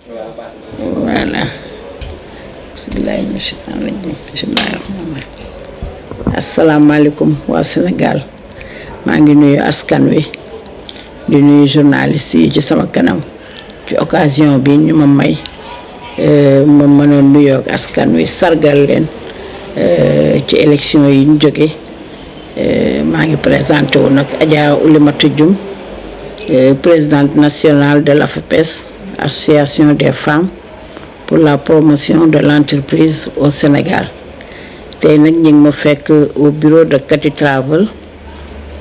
voilà bismillahi mina shaytaani rajim bismillahi rahmaani rahim asalaamaaleykum waa Sénégal maa ngi nuyu askan wi di nuyu journaliste yi ci sama kanam ci occasion bi ñu ma may ma mën a nuyoo ak askan wi sargal leen ci élection yi ñu jóge maa ngi présenté wu nag Adja Oulimata Dioum présidente nationale de l'AFPES, Association des femmes pour la promotion de l'entreprise au Sénégal. tey nag ñu ngi ma fekk au bureau de Kati Travel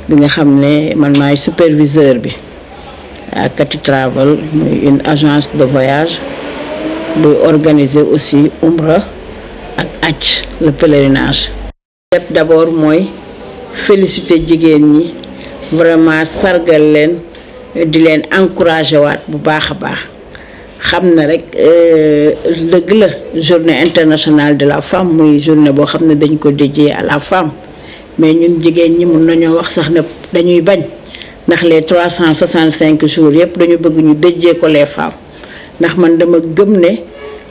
bi nga xam ne man maay superviseur bi à Kati Travel muy une agence de voyage buy organiser aussi Umra ak Hajj le pèlerinage. lépp d'abord mooy féliciter jigéen ñi vraiment sargal leen di leen encourager waat bu baax a baax xam na rek dëgg la journée internationale de la femme muy journée boo xam ne dañ ko dédié à la femme mais ñun jigéen ñi mun nañoo wax sax ne dañuy bañ ndax les 365 jours yëpp dañu bëgg ñu dédié ko les femmes ndax man dama gëm ne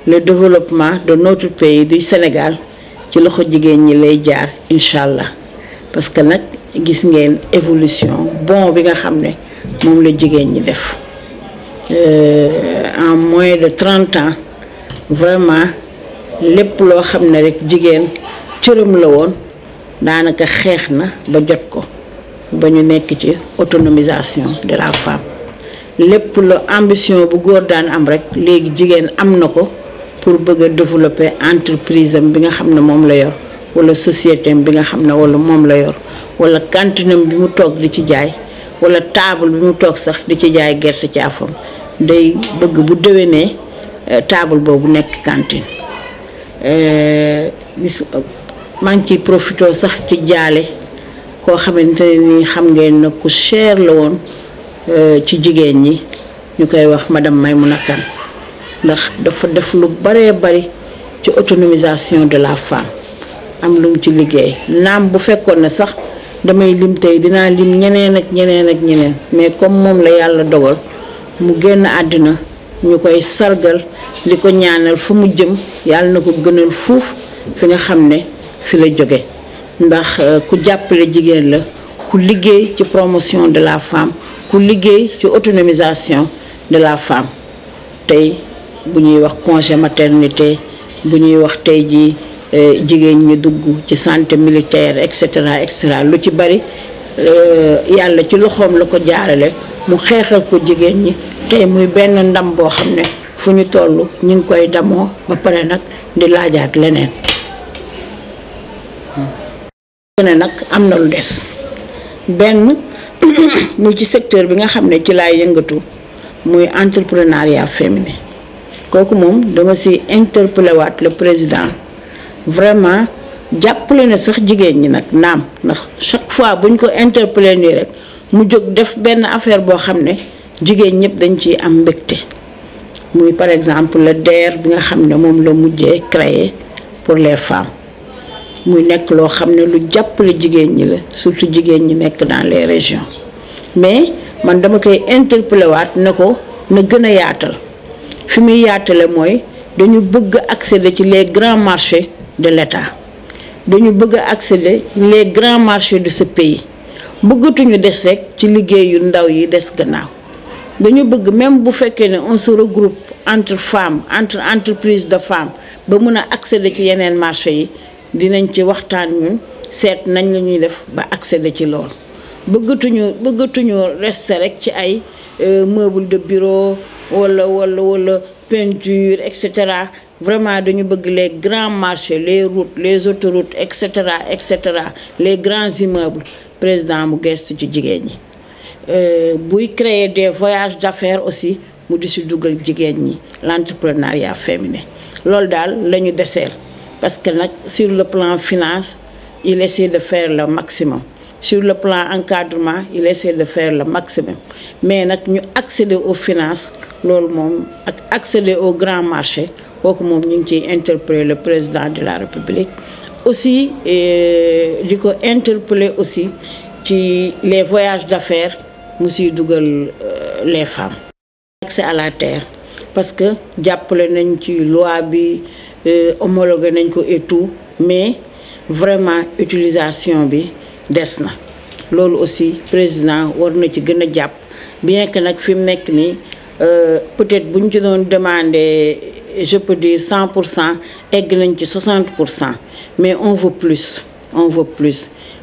le développement de notre pays du Sénégal ci loxo jigéen ñi lay jaar incha allah parce que nag gis ngeen évolution bon bi nga xam ne moom la jigéen ñi def en moins de 30 ans vraiment lépp loo xam ne rek jigéen cëram la woon daanaka xeex na ba jot ko ba ñu nekk ci autonomisation de la femme lépp la ambition bu góor daan am rek léegi jigéen am na ko pour bëgg a développer entreprise am bi nga xam ne moom la yor wala société am bi nga xam ne wala moom la yor wala kantinam bi mu toog di ci jaay wala table bi mu toog sax di ci jaay gerte caafam day bëgg bu déwénee table boobu nekk cantine maa ngi ciy profité sax ci jaale koo xamante ne ni xam ngeen ne ku cher la woon ci jigéen ñi ñu koy wax madame Maymouna Kane ndax dafa def lu baree bari ci autonomisation de la femme am lu mu ci liggéey naam bu fekkoon ne sax damay lim tey dinaa lim ñeneen ak ñeneen ak ñeneen mais comme moom la yàlla dogal mu génn àddina ñu koy sargal li ko ñaanal fa mu jëm yàlla na ko gënal fuuf fi nga xam ne fi la jóge ndax ku jàppale jigéen la ku liggéey ci promotion de la femme ku liggéey ci autonomisation de la femme tey bu ñuy wax congé maternité bu ñuy wax tey jii jigéen ñi dugg ci santé militaire et cetera lu ci bari yàlla ci loxoom la ko jaarale mu xeexal ko jigéen ñi tey muy benn ndam boo xam ne fu ñu toll ñu ngi koy damoo ba pare nag di laajaat leneen. ne nag am na lu des benn muy ci secteur bi nga xam ne ci laay yëngatu muy entrepreneuriat féminin kooku moom dama si interpellé waat le président. vraiment jàppale na sax jigéen ñi nag naam ndax chaque fois buñ ko interpellé nii rek mu jóg def benn affaire boo xam ne jigéen ñëpp dañ ciy am mbégte muy par exemple le DER bi nga xam ne moom la mujjee créé pour les femmes muy nekk loo xam ne lu jàppale jigéen ñi la surtout jigéen ñi nekk dans les régions mais man dama koy interpellé waat ne ko na gën a yaatal fi muy yaatale mooy dañu bëgg accéder ci les grands marchés de l'État dañu bëgg a accéder les grands marchés de ce pays bëggatuñu des rek ci liggéey yu ndaw yi des gannaaw dañu bëgg même bu fekkee ne on se regroupe entre femmes entre entreprises de femmes ba mën a accéder ci yeneen marché yi dinañ ci waxtaan ñun seet nañ la ñuy def ba accéder ci lool bëggatuñu rester rek ci ay meubles de bureau wala peinture et cetera vraiment dañu bëgg les grands marchés les routes les autoroutes et cetera les grands immeubles président mu gestu ci jigéen ñi buy créer des voyages d'affaires aussi mu di si dugal jigéen ñi l'entrepreneuriat féminin loolu daal la ñu deseel parce que nag sur le plan finance il essaie de faire le maximum sur le plan encadrement il essaie de faire le maximum mais nag ñu accéder aux finances loolu moom ak accéder au grand marché kooku moom ñu ngi ciy interpeller le président de la République aussi di ko interpeller aussi ci les voyages d'affaires mu siy dugal les femmes. Accès à la terre parce que jàppale nañ ci loi bi homologué nañ ko et tout mais vraiment utilisation bi des na loolu aussi président war na ci gën a jàpp bien que nag fi mu nekk nii peut-être bu ñu ci doon demander je peux dire 100% egg nañ ci 60% mais on veut plus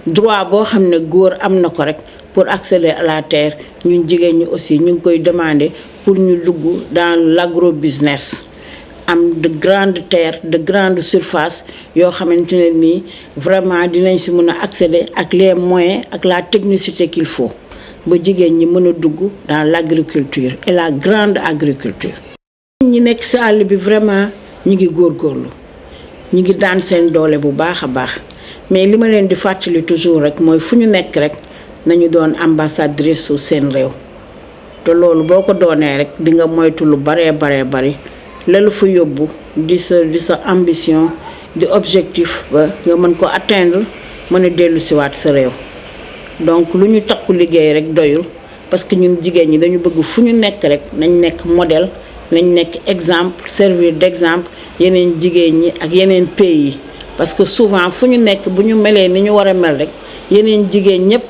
droit boo xam ne góor am na ko rek pour accéder à la terre ñun jigéen ñi aussi ñu ngi koy demander pour ñu dugg dans l'agrobusiness am de grandes terres de grandes surfaces yoo xamante ne nii vraiment dinañ si mën a accéder ak les moyens ak la technicité qu'il faut ba jigéen ñi mën a dugg dans l'agriculture et la grande agriculture. ñi nekk si àll bi vraiment ñu ngi góorgóorlu ñu ngi daan seen doole bu baax a baax mais li ma leen di fàttali toujours rek mooy fu ñu nekk rek nañu doon ambassadrice su seen réew te loolu boo ko doonee rek di nga moytu lu bari lalu fa yóbbu di sa ambition di objectif ba nga mën ko atteindre mën a dellu siwaat sa réew donc lu ñu takku liggéey rek doyul parce que ñun jigéen ñi dañu bëgg fu ñu nekk rek nañ nekk modèle nañ nekk exemple servir d'exemple yeneen jigéen ñi ak yeneen pays yi parce que souvent fu ñu nekk bu ñu melee ni ñu war a mel rek yeneen jigéen ñëpp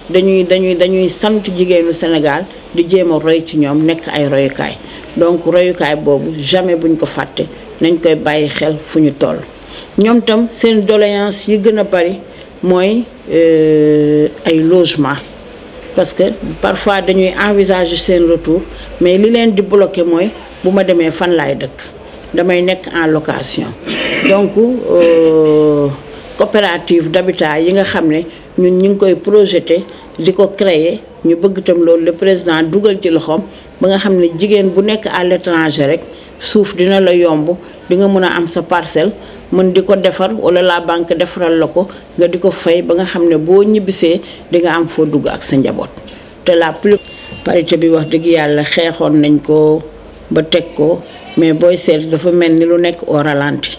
dañuy sant jigéenu Sénégal di jéem a roy ci ñoom nekk ay royukaay donc royukaay boobu jamais buñ ko fàtte nañ koy bàyyi xel fu ñu toll. ñoom tam seen doléance yi gën a bari mooy ay logement parce que parfois dañuy envisager seen retour mais li leen di bloquer mooy bu ma demee fan laay dëkk damay nekk en location donc coopérative d'habitat yi nga xam ne ñun ñu ngi koy projeté di ko créer ñu bëgg itam loolu le président dugal ci loxoom ba nga xam ne jigéen bu nekk à l'étranger rek suuf dina la yomb di nga mën a am sa parcelle mën di ko defar wala la banque defaral la ko nga di ko fay ba nga xam ne boo ñibbisee di nga am foo dugg ak sa njaboot te la plus parité bi wax dëgg yàlla xeexoon nañ ko ba teg ko mais booy seet dafa mel ni lu nekk au ralenti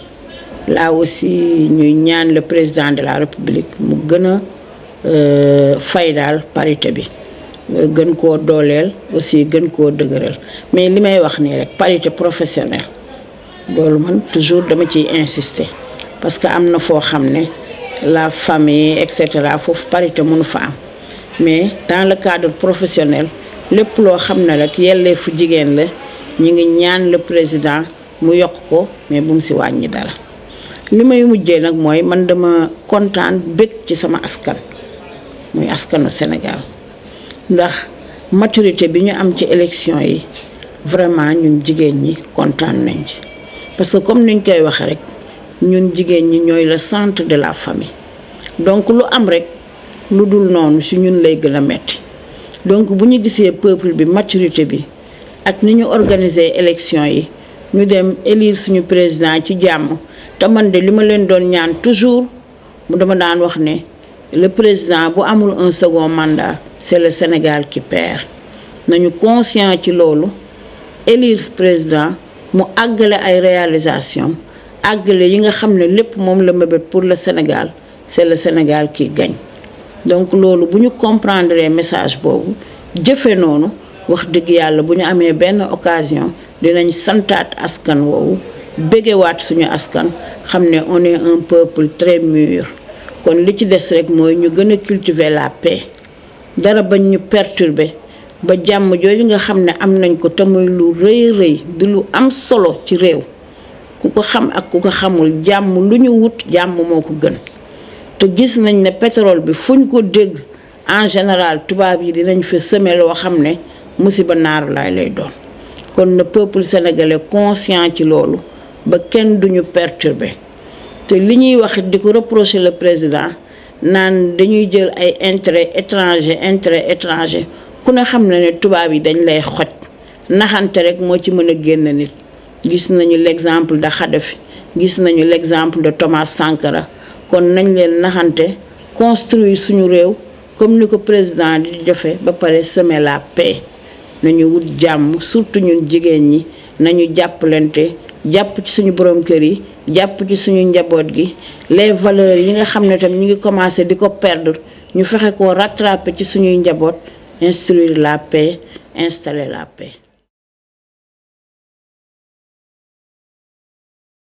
là aussi ñuy ñaan le président de la république mu gën a fay daal parité bi gën koo dooleel aussi gën koo dëgëral mais li may wax nii rek parité professionnelle loolu man toujours dama ciy insister parce que am na foo xam ne la famille et cetera foofu parité mënu fa am mais dans le cadre professionnel lépp loo xam ne rek yelleefu jigéen la ñu ngi ñaan le président mu yokk ko mais bu mu si wàññi dara. li may mujjee nag mooy man dama kontaan bëgg ci sama askan muy askanu Sénégal ndax maturité bi ñu am ci élection yi vraiment ñun jigéen ñi kontaan nañ ci parce que comme niñ koy waxee rek ñun jigéen ñi ñooy le centre de la famille donc lu am rek lu dul noonu si ñun lay gën a metti donc bu ñu gisee peuple bi maturité bi ak ni ñu organiser élection yi ñu dem élire suñu président ci jàmm te man de li ma leen doon ñaan toujours mu dama daan wax ne le président bu amul un second mandat c'est le Sénégal qui perd nañu conscient ci loolu élire président mu àggale ay réalisation àggale yi nga xam ne lépp moom la mébét pour le Sénégal c'est le Sénégal qui gagne donc loolu bu ñu comprendre message boobu jëfe noonu wax dëgg yàlla bu ñu amee benn occasion dinañ santaat askan woowu bégewaat suñu askan xam ne on est un peuple très mûr kon li ci des rek mooy ñu gën a cultiver la paix dara bañ ñu perturber ba jàmm jooju nga xam ne am nañ ko te muy lu rëy di lu am solo ci réew ku ko xam ak ku ko xamul jàmm lu ñu wut jàmm moo ko gën te gis nañ ne pétrole bi fuñ ko dégg en général tubaab yi dinañ fa semer loo xam ne musiba naaru laay lay doon kon le peuple sénégalais conscient ci loolu ba kenn duñu perturber te li ñuy wax di ko reprocher le président naan dañuy jël ay intérêt étranger ku ne xam na ne tubaab yi dañ lay xoj naxante rek moo ci mën a génn nit gis nañu l'exemple de Kadhafi gis nañu l'exemple de Thomas Sankara kon nañ leen naxante construire suñu réew comme ni ko président di defee ba pare semer la paix nañu wut jàmm surtout ñun jigéen ñi nañu jàppalante jàpp ci suñu borom kër yi jàpp ci suñu njaboot gi les valeurs yi nga xam ne tam ñu ngi commencé di ko perdre ñu fexe ko rattraper ci suñuy njaboot instruire la paix installer la paix